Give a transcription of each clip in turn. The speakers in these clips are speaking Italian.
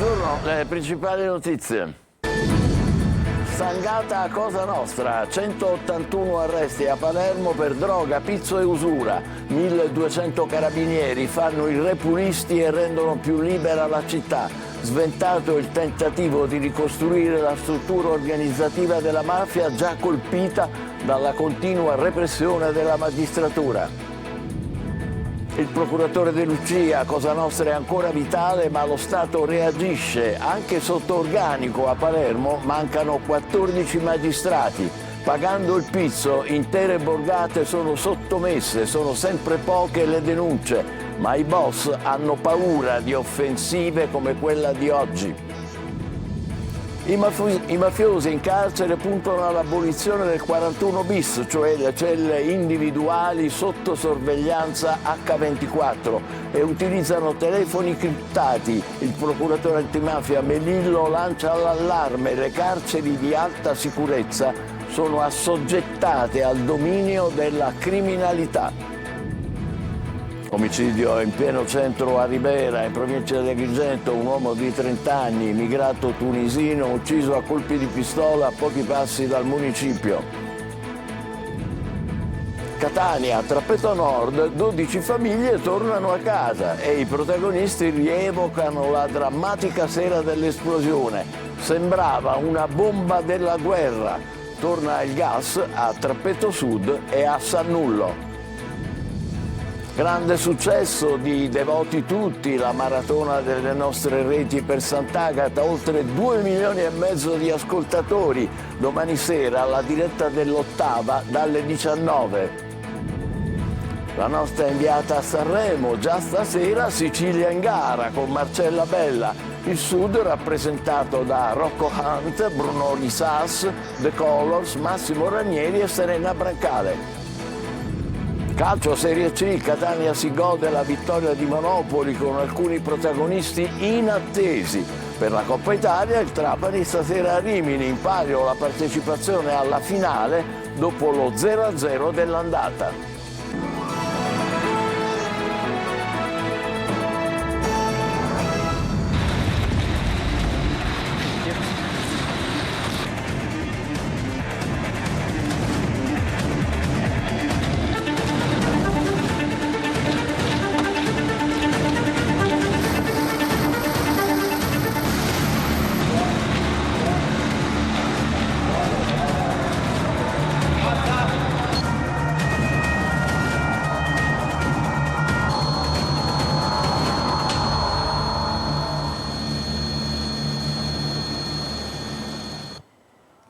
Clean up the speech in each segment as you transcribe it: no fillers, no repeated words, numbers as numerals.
Buongiorno, le principali notizie. Stangata a Cosa Nostra, 181 arresti a Palermo per droga, pizzo e usura. 1200 carabinieri fanno i repulisti e rendono più libera la città. Sventato il tentativo di ricostruire la struttura organizzativa della mafia già colpita dalla continua repressione della magistratura. Il procuratore De Lucia, Cosa Nostra è ancora vitale, ma lo Stato reagisce. Anche sotto organico a Palermo mancano 14 magistrati. Pagando il pizzo, intere borgate sono sottomesse, sono sempre poche le denunce, ma i boss hanno paura di offensive come quella di oggi. I mafiosi in carcere puntano all'abolizione del 41 bis, cioè le celle individuali sotto sorveglianza H24, e utilizzano telefoni criptati. Il procuratore antimafia Melillo lancia l'allarme: le carceri di alta sicurezza sono assoggettate al dominio della criminalità. Omicidio in pieno centro a Ribera, in provincia di Agrigento, un uomo di 30 anni, immigrato tunisino, ucciso a colpi di pistola a pochi passi dal municipio. Catania, Trappeto Nord, 12 famiglie tornano a casa e i protagonisti rievocano la drammatica sera dell'esplosione. Sembrava una bomba della guerra. Torna il gas a Trappeto Sud e a Sannullo. Grande successo di Devoti Tutti, la maratona delle nostre reti per Sant'Agata, oltre 2,5 milioni di ascoltatori. Domani sera la diretta dell'Ottava dalle 19. La nostra inviata a Sanremo, già stasera Sicilia in gara con Marcella Bella. Il Sud rappresentato da Rocco Hunt, Bruno Risas, The Colors, Massimo Ranieri e Serena Brancale. Calcio Serie C, Catania si gode la vittoria di Monopoli con alcuni protagonisti inattesi. Per la Coppa Italia il Trapani stasera a Rimini, in palio la partecipazione alla finale dopo lo 0-0 dell'andata.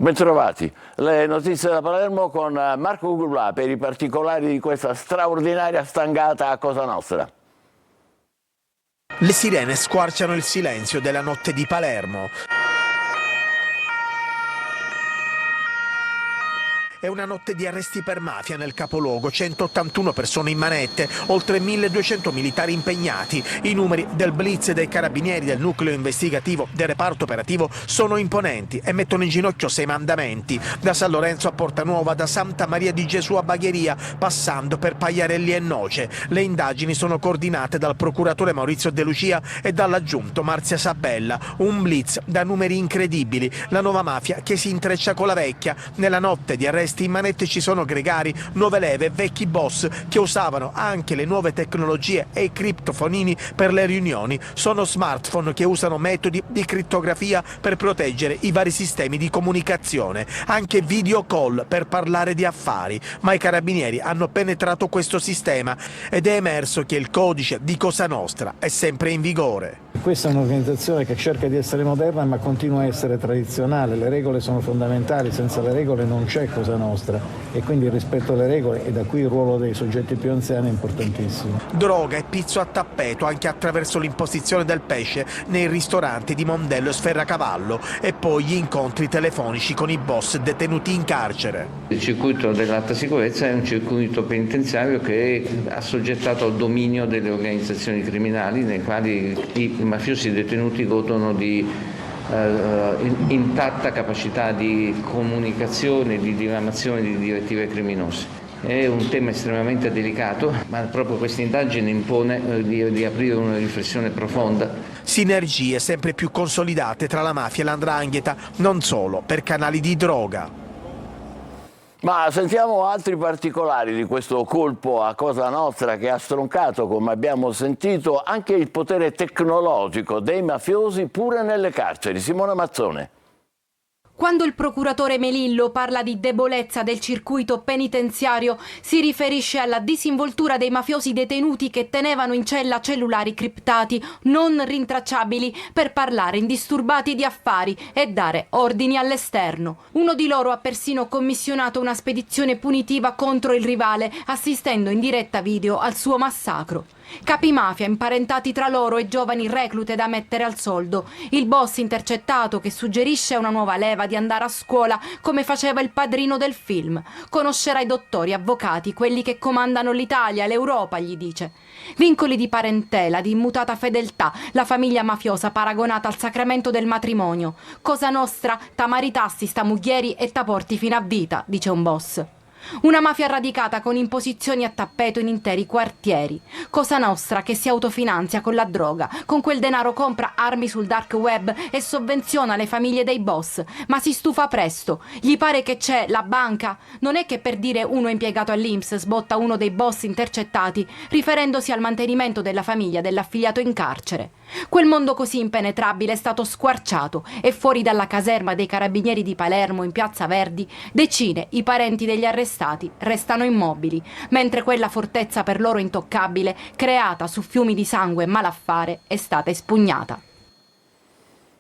Bentrovati, le notizie da Palermo con Marco Gurlà per i particolari di questa straordinaria stangata a Cosa Nostra. Le sirene squarciano il silenzio della notte di Palermo. È una notte di arresti per mafia nel capoluogo, 181 persone in manette, oltre 1200 militari impegnati. I numeri del blitz dei carabinieri del nucleo investigativo del reparto operativo sono imponenti e mettono in ginocchio 6 mandamenti, da San Lorenzo a Porta Nuova, da Santa Maria di Gesù a Bagheria, passando per Pagliarelli e Noce. Le indagini sono coordinate dal procuratore Maurizio De Lucia e dall'aggiunto Marzia Sabella. Un blitz da numeri incredibili, la nuova mafia che si intreccia con la vecchia. Nella notte di arresti in manette ci sono gregari, nuove leve, vecchi boss che usavano anche le nuove tecnologie e i criptofonini per le riunioni. Sono smartphone che usano metodi di crittografia per proteggere i vari sistemi di comunicazione, anche video call per parlare di affari. Ma i carabinieri hanno penetrato questo sistema ed è emerso che il codice di Cosa Nostra è sempre in vigore. Questa è un'organizzazione che cerca di essere moderna ma continua a essere tradizionale. Le regole sono fondamentali, senza le regole non c'è Cosa Nostra e quindi il rispetto alle regole, e da qui il ruolo dei soggetti più anziani, è importantissimo. Droga e pizzo a tappeto anche attraverso l'imposizione del pesce nei ristoranti di Mondello e Sferracavallo, e poi gli incontri telefonici con i boss detenuti in carcere. Il circuito dell'alta sicurezza è un circuito penitenziario che è assoggettato al dominio delle organizzazioni criminali, nei quali i mafiosi detenuti godono di intatta capacità di comunicazione, di diramazione di direttive criminose. È un tema estremamente delicato, ma proprio questa indagine impone di aprire una riflessione profonda. Sinergie sempre più consolidate tra la mafia e l''ndrangheta, non solo per canali di droga. Ma sentiamo altri particolari di questo colpo a Cosa Nostra che ha stroncato, come abbiamo sentito, anche il potere tecnologico dei mafiosi pure nelle carceri. Simona Mazzone. Quando il procuratore Melillo parla di debolezza del circuito penitenziario, si riferisce alla disinvoltura dei mafiosi detenuti che tenevano in cella cellulari criptati, non rintracciabili, per parlare indisturbati di affari e dare ordini all'esterno. Uno di loro ha persino commissionato una spedizione punitiva contro il rivale, assistendo in diretta video al suo massacro. Capi mafia imparentati tra loro e giovani reclute da mettere al soldo. Il boss intercettato che suggerisce a una nuova leva di andare a scuola come faceva il padrino del film. Conoscerà i dottori, avvocati, quelli che comandano l'Italia, l'Europa, gli dice. Vincoli di parentela, di immutata fedeltà, la famiglia mafiosa paragonata al sacramento del matrimonio. Cosa Nostra, t'amaritassi sta muglieri e t'aporti fino a vita, dice un boss. Una mafia radicata con imposizioni a tappeto in interi quartieri. Cosa Nostra che si autofinanzia con la droga. Con quel denaro compra armi sul dark web e sovvenziona le famiglie dei boss. Ma si stufa presto. Gli pare che c'è la banca. Non è che per dire uno impiegato all'INPS sbotta uno dei boss intercettati, riferendosi al mantenimento della famiglia dell'affiliato in carcere. Quel mondo così impenetrabile è stato squarciato e fuori dalla caserma dei carabinieri di Palermo in Piazza Verdi decine i parenti degli arrestati restano immobili, mentre quella fortezza per loro intoccabile, creata su fiumi di sangue e malaffare, è stata espugnata.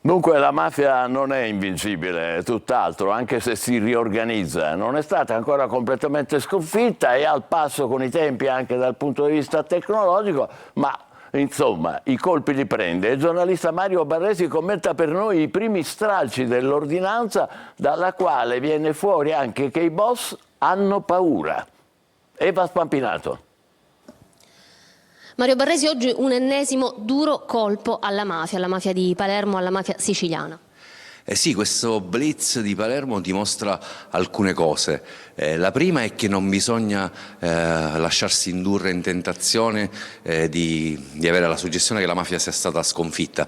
Dunque la mafia non è invincibile, tutt'altro, anche se si riorganizza. Non è stata ancora completamente sconfitta, è al passo con i tempi anche dal punto di vista tecnologico, ma insomma, i colpi li prende. Il giornalista Mario Barresi commenta per noi i primi stralci dell'ordinanza, dalla quale viene fuori anche che i boss hanno paura. Eva Spampinato. Mario Barresi, oggi un ennesimo duro colpo alla mafia di Palermo, alla mafia siciliana. Sì, questo blitz di Palermo dimostra alcune cose. La prima è che non bisogna lasciarsi indurre in tentazione di avere la suggestione che la mafia sia stata sconfitta.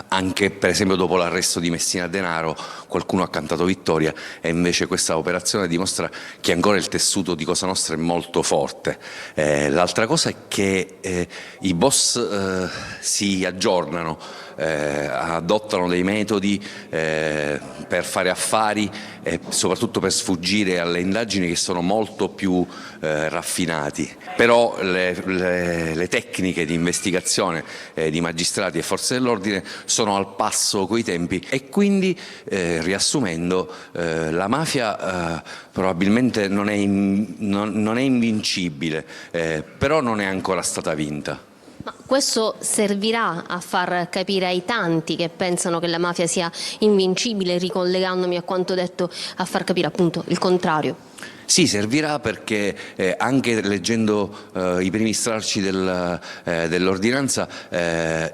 Anche per esempio dopo l'arresto di Messina Denaro qualcuno ha cantato vittoria e invece questa operazione dimostra che ancora il tessuto di Cosa Nostra è molto forte. L'altra cosa è che i boss si aggiornano, adottano dei metodi per fare affari e soprattutto per sfuggire alle indagini che sono molto più raffinati. Però le tecniche di investigazione di magistrati e forze dell'ordine sono al passo coi tempi e quindi, riassumendo, la mafia probabilmente non è invincibile, però non è ancora stata vinta. Ma questo servirà a far capire ai tanti che pensano che la mafia sia invincibile, ricollegandomi a quanto detto, a far capire appunto il contrario? Sì, servirà perché anche leggendo i primi stralci dell'ordinanza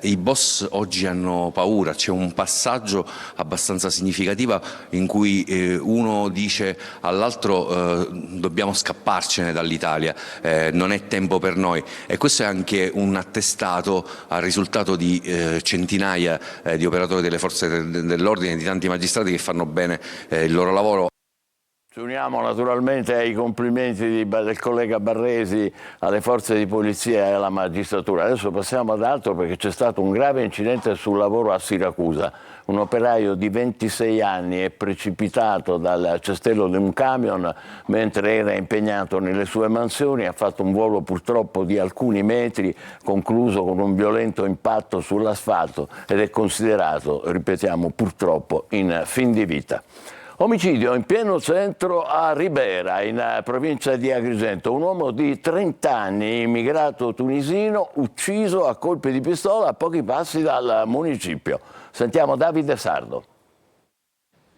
i boss oggi hanno paura. C'è un passaggio abbastanza significativo in cui uno dice all'altro dobbiamo scapparcene dall'Italia, non è tempo per noi, e questo è anche un attestato al risultato di centinaia di operatori delle forze dell'ordine, di tanti magistrati che fanno bene il loro lavoro. Ci uniamo naturalmente ai complimenti del collega Barresi alle forze di polizia e alla magistratura. Adesso passiamo ad altro perché c'è stato un grave incidente sul lavoro a Siracusa. Un operaio di 26 anni è precipitato dal cestello di un camion mentre era impegnato nelle sue mansioni, ha fatto un volo purtroppo di alcuni metri, concluso con un violento impatto sull'asfalto ed è considerato, ripetiamo, purtroppo in fin di vita. Omicidio in pieno centro a Ribera, in provincia di Agrigento. Un uomo di 30 anni, immigrato tunisino, ucciso a colpi di pistola a pochi passi dal municipio. Sentiamo Davide Sardo.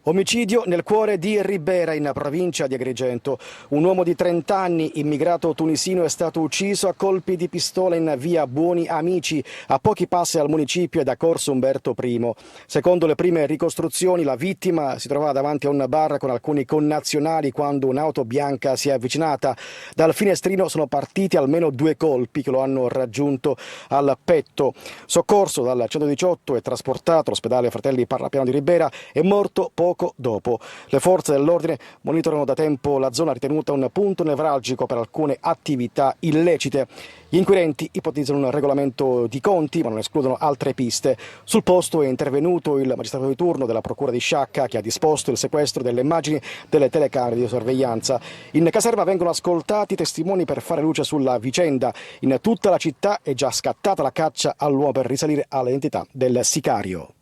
Omicidio nel cuore di Ribera, in provincia di Agrigento. Un uomo di 30 anni, immigrato tunisino, è stato ucciso a colpi di pistola in via Buoni Amici, a pochi passi dal municipio e da Corso Umberto I. Secondo le prime ricostruzioni, la vittima si trovava davanti a un bar con alcuni connazionali quando un'auto bianca si è avvicinata. Dal finestrino sono partiti almeno 2 colpi che lo hanno raggiunto al petto. Soccorso dal 118 e trasportato all'ospedale Fratelli Parlapiano di Ribera, è morto poco dopo. Le forze dell'ordine monitorano da tempo la zona ritenuta un punto nevralgico per alcune attività illecite. Gli inquirenti ipotizzano un regolamento di conti, ma non escludono altre piste. Sul posto è intervenuto il magistrato di turno della Procura di Sciacca, che ha disposto il sequestro delle immagini delle telecamere di sorveglianza. In caserma vengono ascoltati testimoni per fare luce sulla vicenda. In tutta la città è già scattata la caccia all'uomo per risalire all'identità del sicario.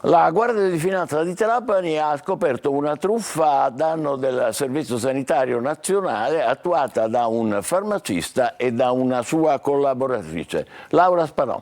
La Guardia di Finanza di Trapani ha scoperto una truffa a danno del Servizio Sanitario Nazionale attuata da un farmacista e da una sua collaboratrice. Laura Spanò.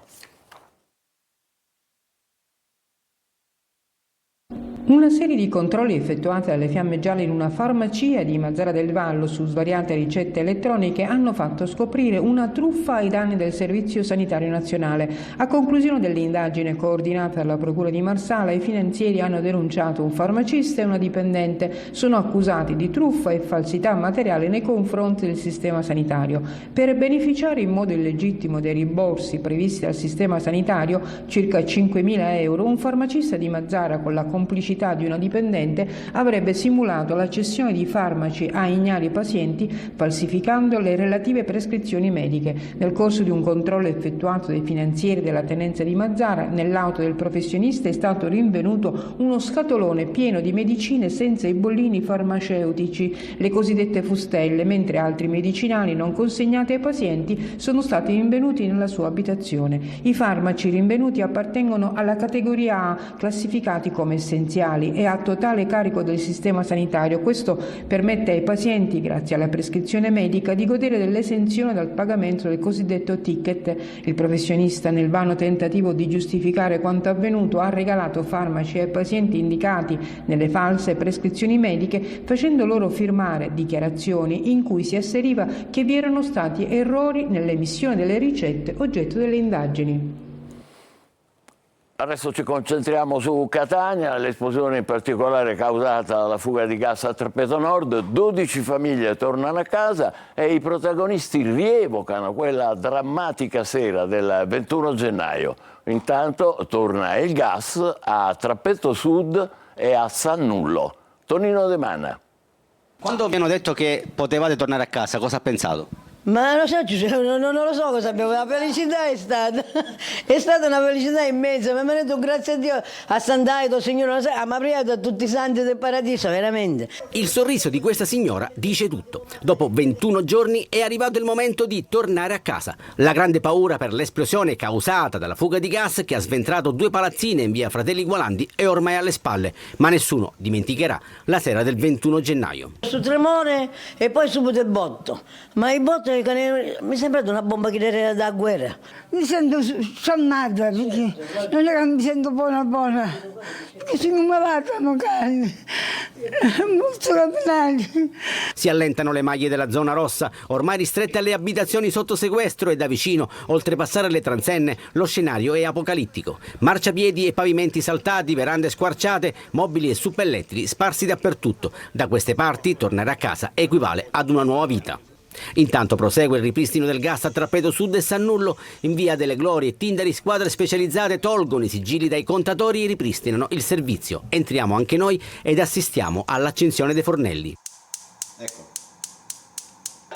Una serie di controlli effettuati dalle Fiamme Gialle in una farmacia di Mazara del Vallo su svariate ricette elettroniche hanno fatto scoprire una truffa ai danni del Servizio Sanitario Nazionale. A conclusione dell'indagine coordinata dalla Procura di Marsala, i finanzieri hanno denunciato un farmacista e una dipendente. Sono accusati di truffa e falsità materiale nei confronti del sistema sanitario. Per beneficiare in modo illegittimo dei rimborsi previsti dal sistema sanitario, circa 5.000 euro, un farmacista di Mazara, con la complicità di una dipendente, avrebbe simulato la cessione di farmaci a ignari pazienti, falsificando le relative prescrizioni mediche. Nel corso di un controllo effettuato dai finanzieri della tenenza di Mazara, nell'auto del professionista è stato rinvenuto uno scatolone pieno di medicine senza i bollini farmaceutici, le cosiddette fustelle, mentre altri medicinali non consegnati ai pazienti sono stati rinvenuti nella sua abitazione. I farmaci rinvenuti appartengono alla categoria A, classificati come essenziali e a totale carico del sistema sanitario. Questo permette ai pazienti, grazie alla prescrizione medica, di godere dell'esenzione dal pagamento del cosiddetto ticket. Il professionista, nel vano tentativo di giustificare quanto avvenuto, ha regalato farmaci ai pazienti indicati nelle false prescrizioni mediche, facendo loro firmare dichiarazioni in cui si asseriva che vi erano stati errori nell'emissione delle ricette oggetto delle indagini. Adesso ci concentriamo su Catania, l'esplosione in particolare causata dalla fuga di gas a Trappeto Nord. 12 famiglie tornano a casa e i protagonisti rievocano quella drammatica sera del 21 gennaio. Intanto torna il gas a Trappeto Sud e a Sannullo. Tonino De Manna. Quando vi hanno detto che potevate tornare a casa, cosa ha pensato? Ma non lo so cosa abbiamo, la felicità è stata una felicità immensa, mi hanno detto grazie a Dio, a Sant'Aido, Signore, ma prima a tutti i santi del paradiso, veramente. Il sorriso di questa signora dice tutto. Dopo 21 giorni è arrivato il momento di tornare a casa. La grande paura per l'esplosione causata dalla fuga di gas che ha sventrato 2 palazzine in via Fratelli Gualandi è ormai alle spalle, ma nessuno dimenticherà la sera del 21 gennaio. Su tremore e poi subito il botto, ma il botto mi è sembrato una bomba che era da guerra. Mi sento sonnata perché non è che mi sento buona, perché sono malata magari, molto capitale. Si allentano le maglie della zona rossa, ormai ristrette alle abitazioni sotto sequestro, e da vicino, oltrepassare le transenne, lo scenario è apocalittico. Marciapiedi e pavimenti saltati, verande squarciate, mobili e suppellettili sparsi dappertutto. Da queste parti tornare a casa equivale ad una nuova vita. Intanto prosegue il ripristino del gas a Trappeto Sud e Sannullo. In via delle Glorie e Tindari squadre specializzate tolgono i sigilli dai contatori e ripristinano il servizio. Entriamo anche noi ed assistiamo all'accensione dei fornelli. Ecco.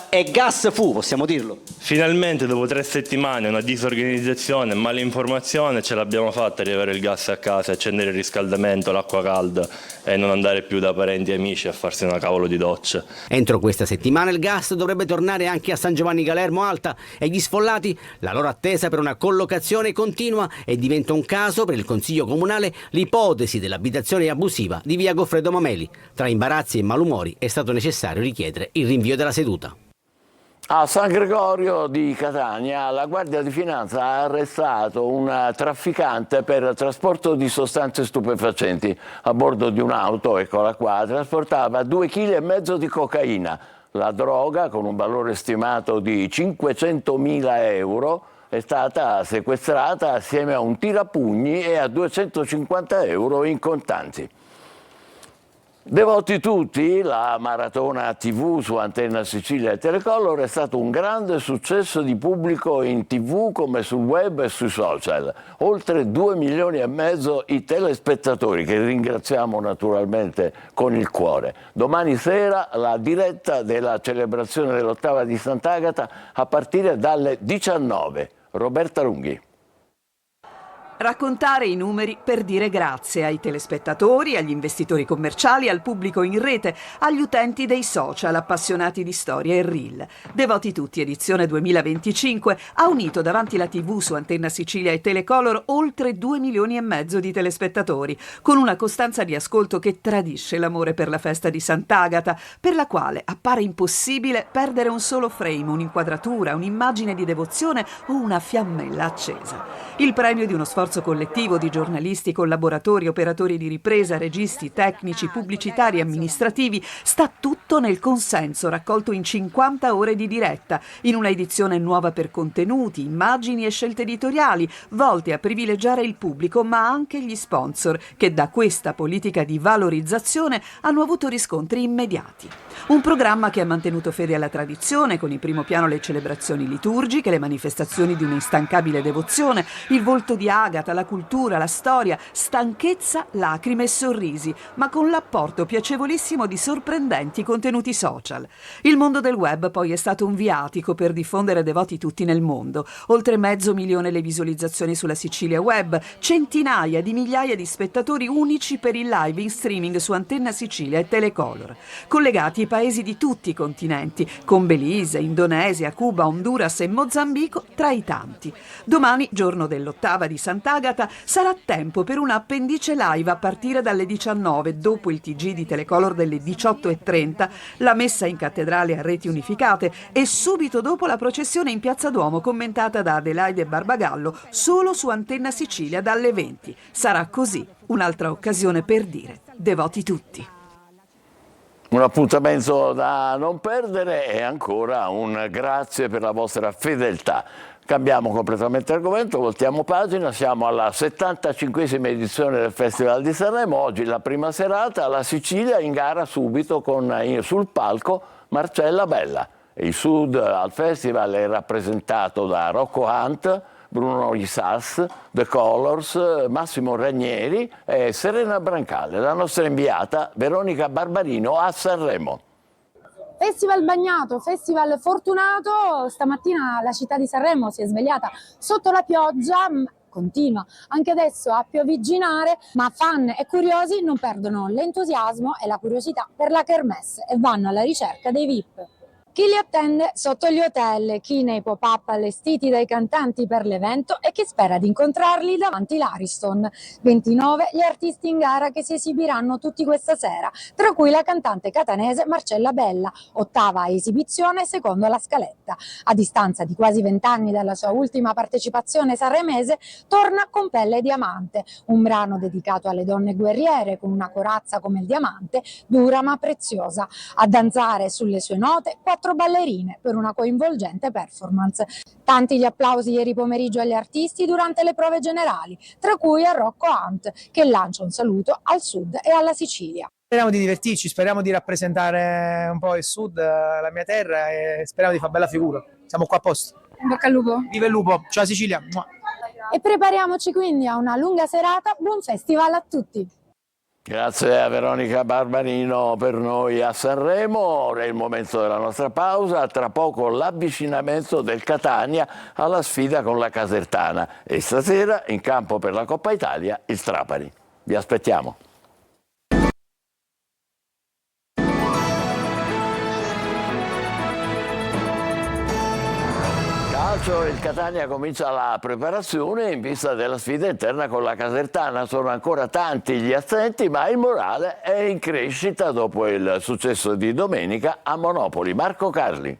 E gas fu, possiamo dirlo. Finalmente, dopo 3 settimane, una disorganizzazione, malinformazione, ce l'abbiamo fatta arrivare il gas a casa, accendere il riscaldamento, l'acqua calda e non andare più da parenti e amici a farsi una cavolo di doccia. Entro questa settimana il gas dovrebbe tornare anche a San Giovanni Galermo Alta, e gli sfollati, la loro attesa per una collocazione continua, e diventa un caso per il Consiglio Comunale l'ipotesi dell'abitazione abusiva di via Goffredo Mameli. Tra imbarazzi e malumori è stato necessario richiedere il rinvio della seduta. A San Gregorio di Catania la Guardia di Finanza ha arrestato un trafficante per trasporto di sostanze stupefacenti a bordo di un'auto, eccola qua, trasportava 2,5 kg di cocaina. La droga, con un valore stimato di 500.000 euro, è stata sequestrata assieme a un tirapugni e a 250 euro in contanti. Devoti tutti, la maratona TV su Antenna Sicilia e Telecolor è stato un grande successo di pubblico in TV come sul web e sui social. Oltre 2,5 milioni i telespettatori, che ringraziamo naturalmente con il cuore. Domani sera la diretta della celebrazione dell'8ª di Sant'Agata a partire dalle 19. Roberta Lunghi. Raccontare i numeri per dire grazie ai telespettatori, agli investitori commerciali, al pubblico in rete, agli utenti dei social appassionati di storia e reel. Devoti tutti, edizione 2025, ha unito davanti la TV su Antenna Sicilia e Telecolor oltre 2,5 milioni di telespettatori, con una costanza di ascolto che tradisce l'amore per la festa di Sant'Agata, per la quale appare impossibile perdere un solo frame, un'inquadratura, un'immagine di devozione o una fiammella accesa. Il premio di uno sforzo collettivo di giornalisti, collaboratori, operatori di ripresa, registi, tecnici, pubblicitari e amministrativi sta tutto nel consenso raccolto in 50 ore di diretta, in una edizione nuova per contenuti, immagini e scelte editoriali, volte a privilegiare il pubblico ma anche gli sponsor, che da questa politica di valorizzazione hanno avuto riscontri immediati. Un programma che ha mantenuto fede alla tradizione, con in primo piano le celebrazioni liturgiche, le manifestazioni di un'instancabile devozione, il volto di Agata, la cultura, la storia, stanchezza, lacrime e sorrisi, ma con l'apporto piacevolissimo di sorprendenti contenuti social. Il mondo del web poi è stato un viatico per diffondere Devoti tutti nel mondo. Oltre 500.000 le visualizzazioni sulla Sicilia Web, centinaia di migliaia di spettatori unici per il live in streaming su Antenna Sicilia e Telecolor. Collegati i paesi di tutti i continenti, con Belize, Indonesia, Cuba, Honduras e Mozambico tra i tanti. Domani, giorno dell'8ª di Sant'Agata, sarà tempo per una appendice live a partire dalle 19, dopo il TG di Telecolor delle 18:30, la messa in cattedrale a reti unificate e subito dopo la processione in Piazza Duomo commentata da Adelaide Barbagallo solo su Antenna Sicilia dalle 20. Sarà così un'altra occasione per dire devoti tutti. Un appuntamento da non perdere e ancora un grazie per la vostra fedeltà. Cambiamo completamente argomento, voltiamo pagina, siamo alla 75esima edizione del Festival di Sanremo. Oggi la prima serata, la Sicilia in gara subito con sul palco Marcella Bella. Il Sud al Festival è rappresentato da Rocco Hunt, Bruno Isas, The Colors, Massimo Ranieri e Serena Brancale, la nostra inviata Veronica Barbarino a Sanremo. Festival bagnato, festival fortunato, stamattina la città di Sanremo si è svegliata sotto la pioggia, continua anche adesso a piovigginare, ma fan e curiosi non perdono l'entusiasmo e la curiosità per la kermesse e vanno alla ricerca dei VIP. Chi li attende sotto gli hotel, chi nei pop-up allestiti dai cantanti per l'evento e chi spera di incontrarli davanti l'Ariston. 29 gli artisti in gara che si esibiranno tutti questa sera, tra cui la cantante catanese Marcella Bella, 8ª esibizione secondo la scaletta. A distanza di quasi 20 anni dalla sua ultima partecipazione sanremese, torna con Pelle e Diamante, un brano dedicato alle donne guerriere con una corazza come il diamante, dura ma preziosa. A danzare sulle sue note 4 ballerine per una coinvolgente performance. Tanti gli applausi ieri pomeriggio agli artisti durante le prove generali, tra cui a Rocco Hunt, che lancia un saluto al Sud e alla Sicilia. Speriamo di divertirci, speriamo di rappresentare un po' il Sud, la mia terra, e speriamo di fare bella figura. Siamo qua a posto. In bocca al lupo. Viva il lupo, ciao Sicilia. E prepariamoci quindi a una lunga serata, buon festival a tutti. Grazie a Veronica Barbarino per noi a Sanremo. Ora è il momento della nostra pausa, tra poco l'avvicinamento del Catania alla sfida con la Casertana e stasera in campo per la Coppa Italia il Trapani. Vi aspettiamo. Il Catania comincia la preparazione in vista della sfida interna con la Casertana. Sono ancora tanti gli assenti, ma il morale è in crescita dopo il successo di domenica a Monopoli. Marco Carli.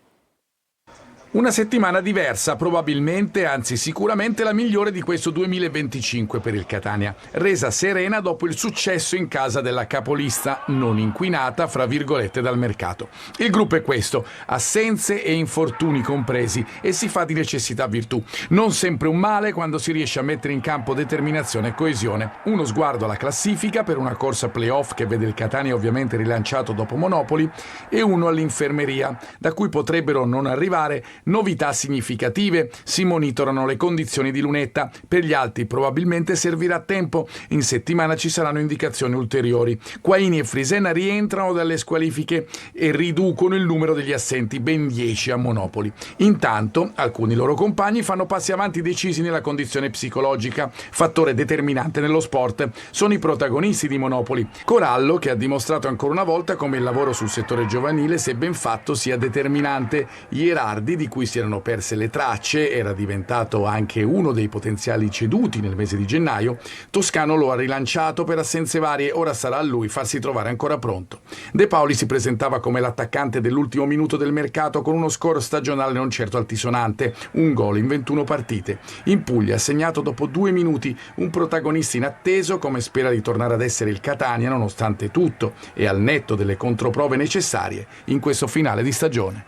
Una settimana diversa, probabilmente, anzi sicuramente la migliore di questo 2025 per il Catania, resa serena dopo il successo in casa della capolista, non inquinata, fra virgolette, dal mercato. Il gruppo è questo, assenze e infortuni compresi, e si fa di necessità virtù. Non sempre un male quando si riesce a mettere in campo determinazione e coesione. Uno sguardo alla classifica per una corsa playoff che vede il Catania ovviamente rilanciato dopo Monopoli, e uno all'infermeria, da cui potrebbero non arrivare novità significative. Si monitorano le condizioni di Lunetta. Per gli altri probabilmente servirà tempo. In settimana ci saranno indicazioni ulteriori. Quaini e Frisena rientrano dalle squalifiche e riducono il numero degli assenti, ben 10 a Monopoli. Intanto alcuni loro compagni fanno passi avanti decisi nella condizione psicologica, fattore determinante nello sport. Sono i protagonisti di Monopoli. Corallo, che ha dimostrato ancora una volta come il lavoro sul settore giovanile, se ben fatto, sia determinante. Ierardi, di cui si erano perse le tracce, era diventato anche uno dei potenziali ceduti nel mese di gennaio. Toscano lo ha rilanciato per assenze varie, ora sarà a lui farsi trovare ancora pronto. De Paoli si presentava come l'attaccante dell'ultimo minuto del mercato, con uno score stagionale non certo altisonante, un gol in 21 partite. In Puglia ha segnato dopo 2 minuti, un protagonista inatteso, come spera di tornare ad essere il Catania nonostante tutto e al netto delle controprove necessarie in questo finale di stagione.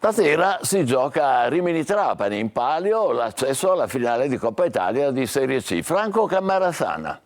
Stasera si gioca a Rimini Trapani, in palio l'accesso alla finale di Coppa Italia di Serie C. Franco Cammarasana.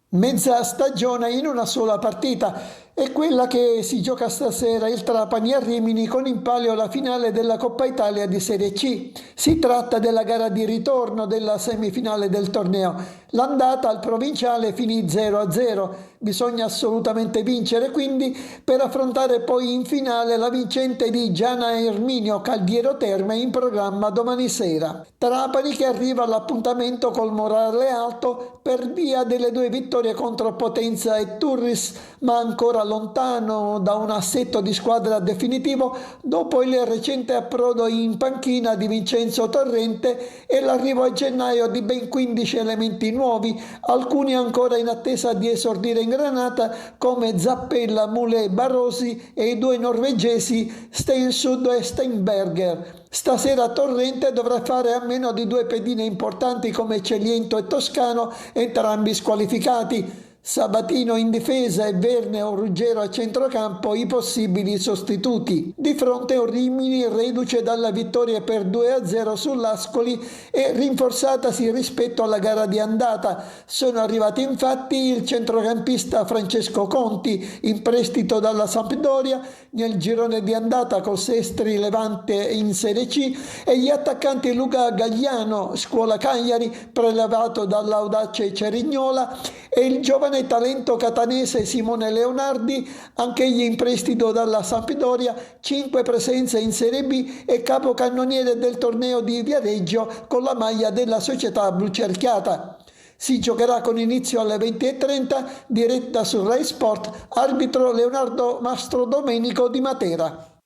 Mezza stagione in una sola partita è quella che si gioca stasera il Trapani a Rimini, con in palio la finale della Coppa Italia di Serie C. Si tratta della gara di ritorno della semifinale del torneo. L'andata al provinciale finì 0-0. Bisogna assolutamente vincere quindi per affrontare poi in finale la vincente di Giana Erminio Caldiero Terme, in programma domani sera. Trapani che arriva all'appuntamento col morale alto per via delle 2 vittorie contro Potenza e Turris, ma ancora lontano da un assetto di squadra definitivo dopo il recente approdo in panchina di Vincenzo Torrente e l'arrivo a gennaio di ben 15 elementi nuovi, alcuni ancora in attesa di esordire in granata, come Zappella, Moulet, Barrosi e i 2 norvegesi Stensud e Steinberger. Stasera Torrente dovrà fare a meno di 2 pedine importanti come Celiento e Toscano, entrambi squalificati. Sabatino in difesa e Verne o Ruggero a centrocampo i possibili sostituti. Di fronte a un Rimini reduce dalla vittoria per 2-0 sull'Ascoli e rinforzatasi rispetto alla gara di andata. Sono arrivati infatti il centrocampista Francesco Conti, in prestito dalla Sampdoria, nel girone di andata con Sestri Levante in Serie C, e gli attaccanti Luca Gagliano, Scuola Cagliari, prelevato dall'Audace Cerignola, e il giovane talento catanese Simone Leonardi, anch'egli in prestito dalla Sampdoria, 5 presenze in Serie B e capocannoniere del torneo di Viareggio con la maglia della società blucerchiata. Si giocherà con inizio alle 20:30, diretta su Rai Sport, arbitro Leonardo Mastrodomenico di Matera.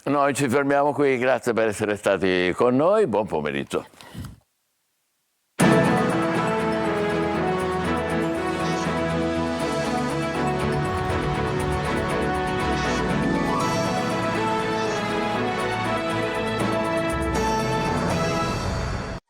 Noi ci fermiamo qui, grazie per essere stati con noi, buon pomeriggio.